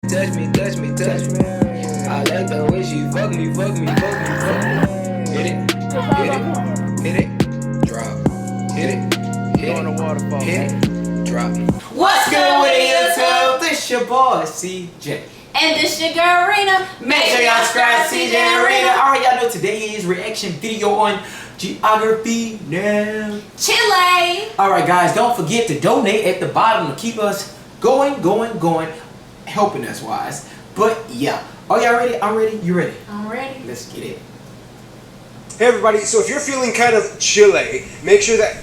touch me, touch me, touch me. I like the way she fuck me, fuck me, fuck me, fuck me. Hit it, hit it, hit it, drop. Hit it, hit it, hit it, drop. What's good with it, YouTube? This your boy, CJ. And this your girl, RINA. Make sure y'all subscribe to CJ and RINA. Alright, y'all know today's reaction video on geography now. Chile. Alright guys, don't forget to donate at the bottom to keep us going, helping us wise. But yeah, are y'all ready? I'm ready. You ready? I'm ready. Let's get it. Hey everybody, so if you're feeling kind of Chile, make sure that...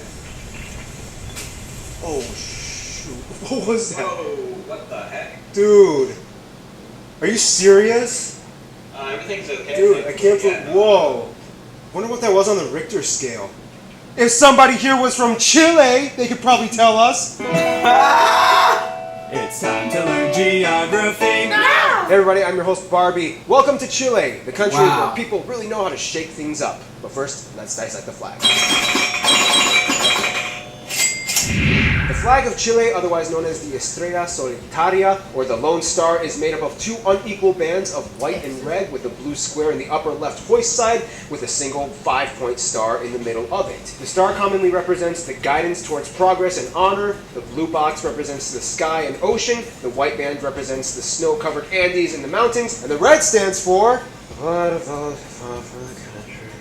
Oh shoot, what was that? Whoa, what the heck? Dude, are you serious? Everything's okay. Dude, I can't believe... Whoa. Wonder what that was on the Richter scale. If somebody here was from Chile, they could probably tell us. It's time to learn geography. Hey everybody, I'm your host Barbie. Welcome to Chile, the country Wow. where people really know how to shake things up. But first, let's dissect the flag. The flag of Chile, otherwise known as the Estrella Solitaria, or the Lone Star, is made up of two unequal bands of white and red with a blue square in the upper left hoist side with a single 5-point star in the middle of it. The star commonly represents the guidance towards progress and honor, the blue box represents the sky and ocean, the white band represents the snow-covered Andes and the mountains, and the red stands for...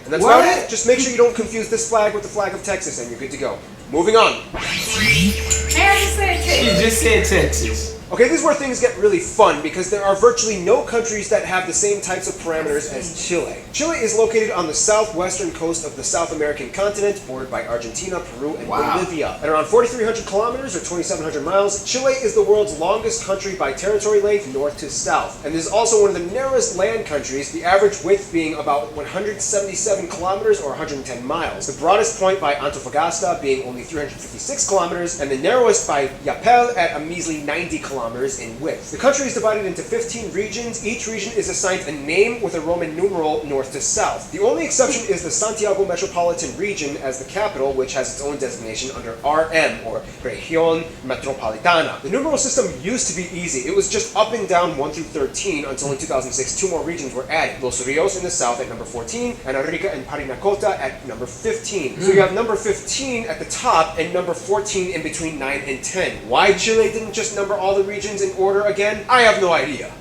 And that's about it. Just make sure you don't confuse this flag with the flag of Texas and you're good to go. Moving on. Hey, I just said You Texas. just said Texas. Okay, this is where things get really fun because there are virtually no countries that have the same types of parameters as Chile. Chile is located on the southwestern coast of the South American continent, bordered by Argentina, Peru, and Bolivia. At around 4,300 kilometers or 2,700 miles, Chile is the world's longest country by territory length north to south. And is also one of the narrowest land countries, the average width being about 177 kilometers or 110 miles. The broadest point by Antofagasta being only 356 kilometers, and the narrowest by Yapel at a measly 90 kilometers in width. The country is divided into 15 regions. Each region is assigned a name with a Roman numeral north to south. The only exception is the Santiago Metropolitan region as the capital, which has its own designation under RM, or Región Metropolitana. The numeral system used to be easy. It was just up and down 1 through 13 until in 2006 two more regions were added. Los Rios in the south at number 14, and Arica and Parinacota at number 15. So you have number 15 at the top and number 14 in between 9 and 10. Why Chile didn't just number all the regions in order again? I have no idea.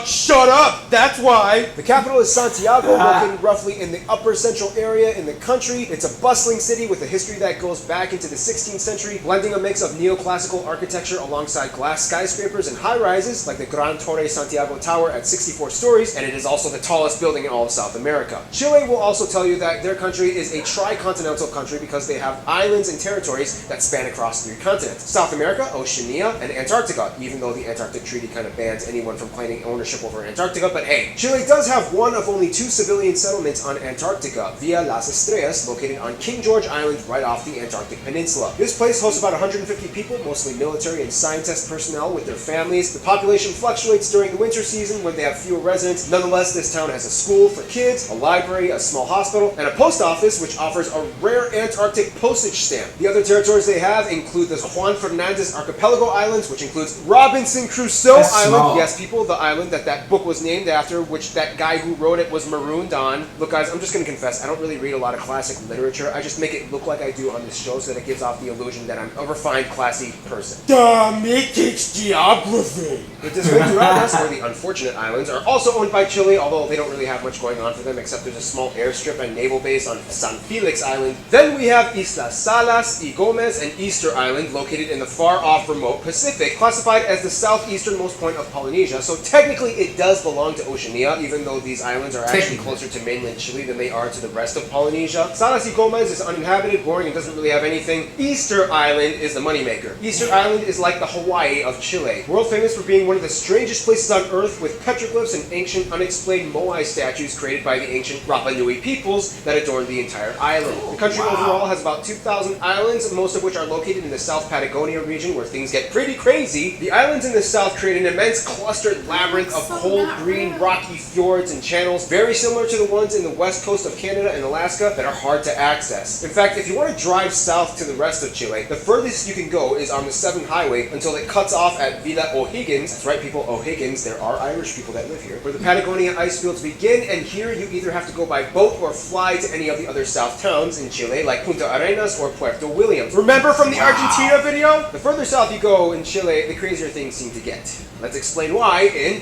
Shut up! That's why! The capital is Santiago, located roughly in the upper central area in the country. It's a bustling city with a history that goes back into the 16th century, blending a mix of neoclassical architecture alongside glass skyscrapers and high-rises, like the Gran Torre Santiago Tower at 64 stories, and it is also the tallest building in all of South America. Chile will also tell you that their country is a tri-continental country because they have islands and territories that span across 3 continents. South America, Oceania, and Antarctica, even though the Antarctic Treaty kind of bans anyone from claiming ownership over Antarctica, but hey, Chile does have one of only 2 civilian settlements on Antarctica, Villa Las Estrellas, located on King George Island right off the Antarctic Peninsula. This place hosts about 150 people, mostly military and scientist personnel with their families. The population fluctuates during the winter season when they have fewer residents. Nonetheless, this town has a school for kids, a library, a small hospital, and a post office which offers a rare Antarctic postage stamp. The other territories they have include the Juan Fernandez Archipelago Islands, which includes Robinson Crusoe Island. Small. Yes, people, the island that book was named after, which that guy who wrote it was marooned on. Look guys, I'm just gonna confess, I don't really read a lot of classic literature. I just make it look like I do on this show so that it gives off the illusion that I'm a refined, classy person. Damn, it takes geography! The Desventuradas, or the Unfortunate Islands, are also owned by Chile, although they don't really have much going on for them except there's a small airstrip and naval base on San Felix Island. Then we have Islas Salas, Y Gomez, and Easter Island, located in the far-off remote Pacific, classified as the southeasternmost point of Polynesia, so technically it does belong to Oceania, even though these islands are actually closer to mainland Chile than they are to the rest of Polynesia. Salas y Gomez is uninhabited, boring, and doesn't really have anything. Easter Island is the moneymaker. Easter Island is like the Hawaii of Chile, world famous for being one of the strangest places on Earth with petroglyphs and ancient unexplained moai statues created by the ancient Rapa Nui peoples that adorn the entire island. The country overall has about 2,000 islands, most of which are located in the South Patagonia region where things get pretty crazy. The island islands in the south create an immense clustered labyrinth of cold green rocky fjords and channels, very similar to the ones in the west coast of Canada and Alaska that are hard to access. In fact, if you want to drive south to the rest of Chile, the furthest you can go is on the 7 highway until it cuts off at Villa O'Higgins. That's right, people, O'Higgins. There are Irish people that live here, where the Patagonia ice fields begin, and here you either have to go by boat or fly to any of the other south towns in Chile, like Punta Arenas or Puerto Williams. Remember from the Argentina video? The further south you go in Chile, the crazier things seem to get. Let's explain why in...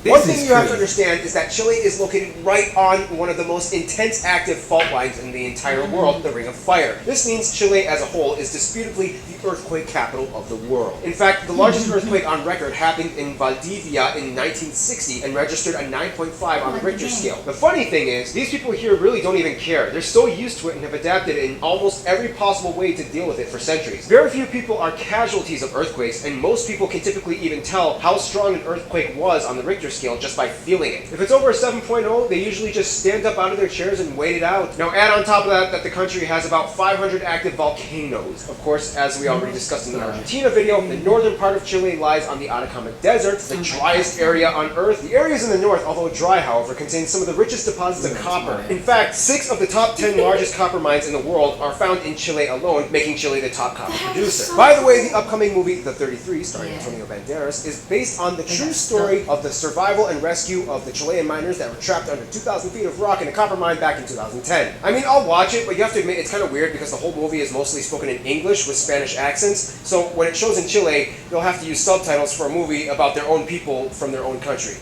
One thing you have to understand is that Chile is located right on one of the most intense active fault lines in the entire world, the Ring of Fire. This means Chile as a whole is disputably the earthquake capital of the world. In fact, the largest earthquake on record happened in Valdivia in 1960 and registered a 9.5 on the Richter scale. The funny thing is, these people here really don't even care. They're so used to it and have adapted in almost every possible way to deal with it for centuries. Very few people are casualties of earthquakes, and most people can typically even tell how strong an earthquake was on the Richter scale just by feeling it. If it's over a 7.0, they usually just stand up out of their chairs and wait it out. Now add on top of that the country has about 500 active volcanoes. Of course, as we already discussed in the Argentina video, the northern part of Chile lies on the Atacama Desert, the driest area on Earth. The areas in the north, although dry however, contain some of the richest deposits of copper. In fact, 6 of the top 10 largest copper mines in the world are found in Chile alone, making Chile the top copper producer. By the way, the upcoming movie The 33, starring Antonio Banderas, is based on the true story of the survival and rescue of the Chilean miners that were trapped under 2,000 feet of rock in a copper mine back in 2010. I mean, I'll watch it, but you have to admit it's kind of weird because the whole movie is mostly spoken in English with Spanish accents, so when it shows in Chile, they'll have to use subtitles for a movie about their own people from their own country.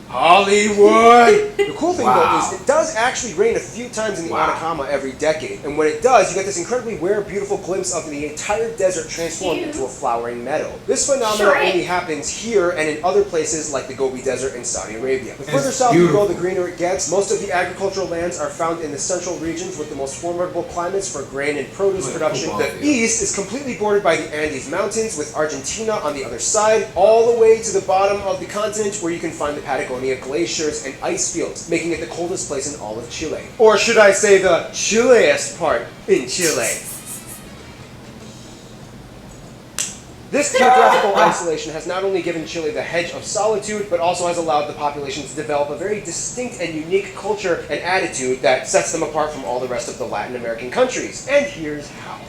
Hollywood! The cool thing though is it does actually rain a few times in the Atacama every decade, and when it does, you get this incredibly rare, beautiful glimpse of the entire desert transformed into a flowering meadow. This phenomenon only happens here and in other places like the Gobi Desert in Saudi Arabia. The further south you go, the greener it gets. Most of the agricultural lands are found in the central regions with the most formidable climates for grain and produce production. The east is completely bordered by the Andes Mountains, with Argentina on the other side, all the way to the bottom of the continent where you can find the Patagonia glaciers and ice fields, making it the coldest place in all of Chile. Or should I say the chilliest part in Chile. This geographical isolation has not only given Chile the hedge of solitude, but also has allowed the population to develop a very distinct and unique culture and attitude that sets them apart from all the rest of the Latin American countries. And here's how.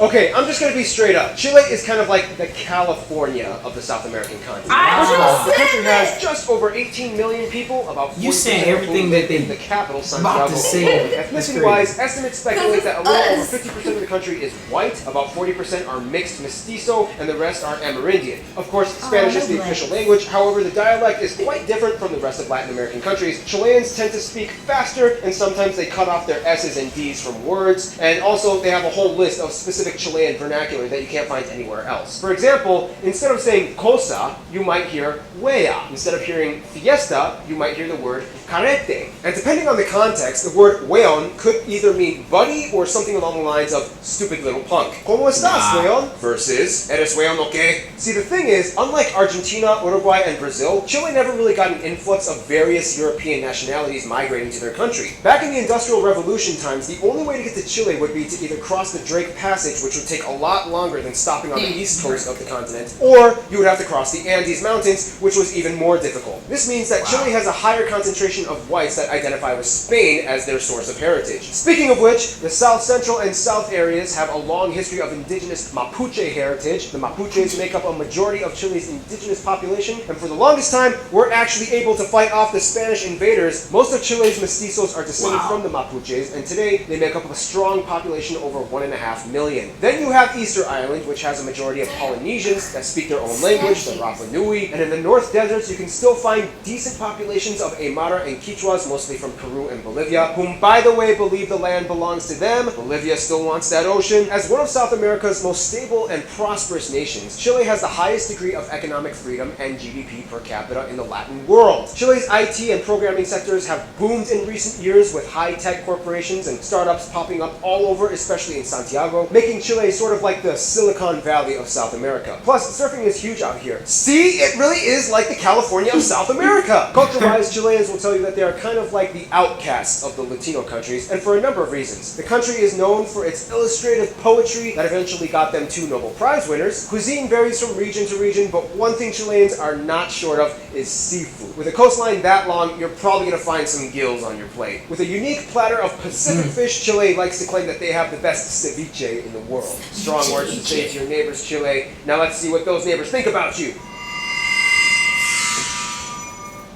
Okay, I'm just going to be straight up. Chile is kind of like the California of the South American continent. First of all, the country has just over 18 million people, about 40% You saying everything that they in the capital, Santiago. about to say. Ethnicity-wise, estimates speculate that a little over 50% of the country is white, about 40% are mixed mestizo, and the rest are Amerindian. Of course, Spanish is the official language, however, the dialect is quite different from the rest of Latin American countries. Chileans tend to speak faster, and sometimes they cut off their S's and D's from words, and also they have a whole list of specific Chilean vernacular that you can't find anywhere else. For example, instead of saying cosa, you might hear wea. Instead of hearing fiesta, you might hear the word carete. And depending on the context, the word weon could either mean buddy or something along the lines of stupid little punk. ¿Cómo estás, weon? Versus ¿eres weon o qué? See, the thing is, unlike Argentina, Uruguay, and Brazil, Chile never really got an influx of various European nationalities migrating to their country. Back in the Industrial Revolution times, the only way to get to Chile would be to either cross the Drake Passage, which would take a lot longer than stopping on the east coast of the continent, or you would have to cross the Andes Mountains, which was even more difficult. This means that Chile has a higher concentration of whites that identify with Spain as their source of heritage. Speaking of which, the south central and south areas have a long history of indigenous Mapuche heritage. The Mapuches make up a majority of Chile's indigenous population, and for the longest time, were actually able to fight off the Spanish invaders. Most of Chile's mestizos are descended from the Mapuches, and today they make up a strong population over 1.5 million. Then you have Easter Island, which has a majority of Polynesians that speak their own language, the Rapa Nui, and in the North Deserts you can still find decent populations of Aymara and Quichuas, mostly from Peru and Bolivia, whom by the way believe the land belongs to them. Bolivia still wants that ocean. As one of South America's most stable and prosperous nations, Chile has the highest degree of economic freedom and GDP per capita in the Latin world. Chile's IT and programming sectors have boomed in recent years with high-tech corporations and startups popping up all over, especially in Santiago, making making Chile sort of like the Silicon Valley of South America. Plus, surfing is huge out here. See, it really is like the California of South America. Culture-wise, Chileans will tell you that they are kind of like the outcasts of the Latino countries, and for a number of reasons. The country is known for its illustrative poetry that eventually got them 2 Nobel Prize winners. Cuisine varies from region to region, but one thing Chileans are not short of is seafood. With a coastline that long, you're probably going to find some gills on your plate. With a unique platter of Pacific fish, Chile likes to claim that they have the best ceviche in the world. Strong words to say to your neighbors, Chile. Now let's see what those neighbors think about you.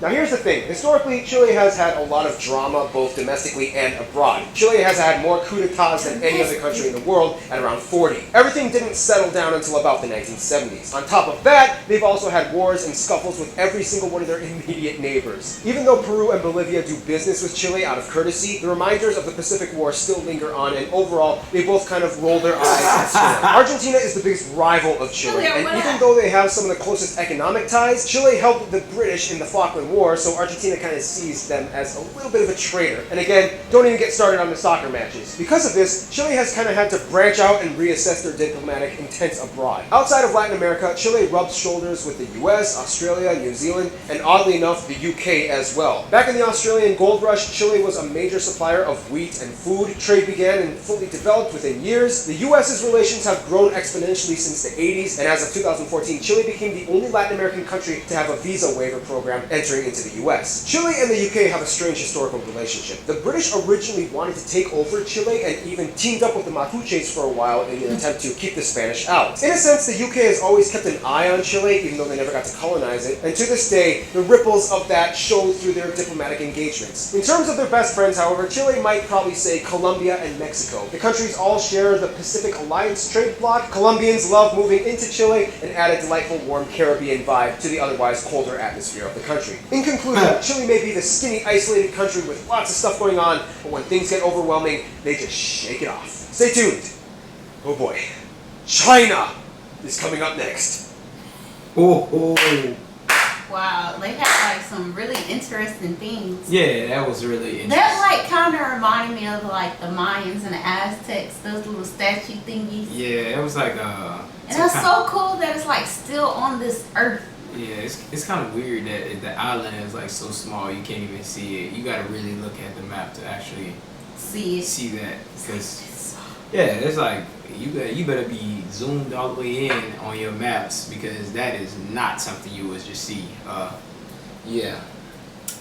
Now here's the thing, historically Chile has had a lot of drama both domestically and abroad. Chile has had more coups d'etats than any other country in the world at around 40. Everything didn't settle down until about the 1970s. On top of that, they've also had wars and scuffles with every single one of their immediate neighbors. Even though Peru and Bolivia do business with Chile out of courtesy, the reminders of the Pacific War still linger on, and overall, they both kind of roll their eyes at Chile. Argentina is the biggest rival of Chile, and even though they have some of the closest economic ties, Chile helped the British in the Falkland War, so Argentina kind of sees them as a little bit of a traitor. And again, don't even get started on the soccer matches. Because of this, Chile has kind of had to branch out and reassess their diplomatic intents abroad. Outside of Latin America, Chile rubs shoulders with the US, Australia, New Zealand, and oddly enough, the UK as well. Back in the Australian gold rush, Chile was a major supplier of wheat and food. Trade began and fully developed within years. The US's relations have grown exponentially since the 80s, and as of 2014, Chile became the only Latin American country to have a visa waiver program entering into the US. Chile and the UK have a strange historical relationship. The British originally wanted to take over Chile and even teamed up with the Mapuches for a while in an attempt to keep the Spanish out. In a sense, the UK has always kept an eye on Chile, even though they never got to colonize it, and to this day, the ripples of that show through their diplomatic engagements. In terms of their best friends, however, Chile might probably say Colombia and Mexico. The countries all share the Pacific Alliance trade bloc. Colombians love moving into Chile and add a delightful warm Caribbean vibe to the otherwise colder atmosphere of the country. In conclusion, Chile may be the skinny, isolated country with lots of stuff going on, but when things get overwhelming, they just shake it off. Stay tuned. Oh boy. China is coming up next. Oh. Wow, they had like some really interesting things. Yeah, that was really interesting. That like kind of reminded me of like the Mayans and the Aztecs, those little statue thingies. Yeah, it was like And it's so cool that it's like still on this earth. Yeah, it's kind of weird that the island is like so small you can't even see it. You got to really look at the map to actually see that. Because yeah, it's like you better be zoomed all the way in on your maps, because that is not something you would just see. Yeah,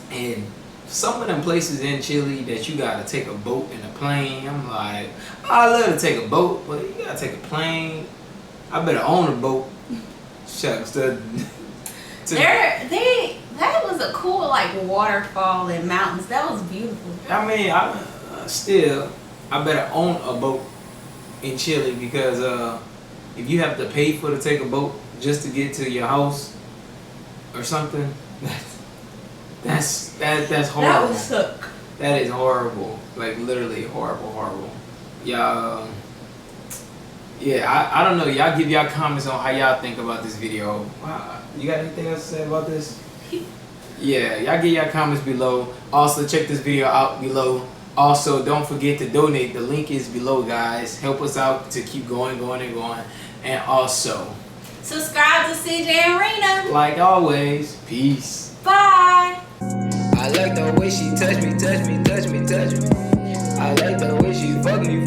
and some of them places in Chile that you gotta take a boat and a plane. I'm like, I love to take a boat, but you gotta take a plane. I better own a boat. Shucks, that was a cool like waterfall and mountains. That was beautiful. I mean, I better own a boat in Chile, because if you have to pay to take a boat just to get to your house or something, that's horrible. That would suck. That is horrible. Like literally horrible. Y'all, yeah, I don't know. Y'all give y'all comments on how y'all think about this video. You got anything else to say about this? Yeah, y'all give y'all comments below. Also, check this video out below. Also, don't forget to donate. The link is below, guys. Help us out to keep going. And also, subscribe to CJ and RINA. like always, peace. Bye. I like the way she touch me. I like the way she fuck me.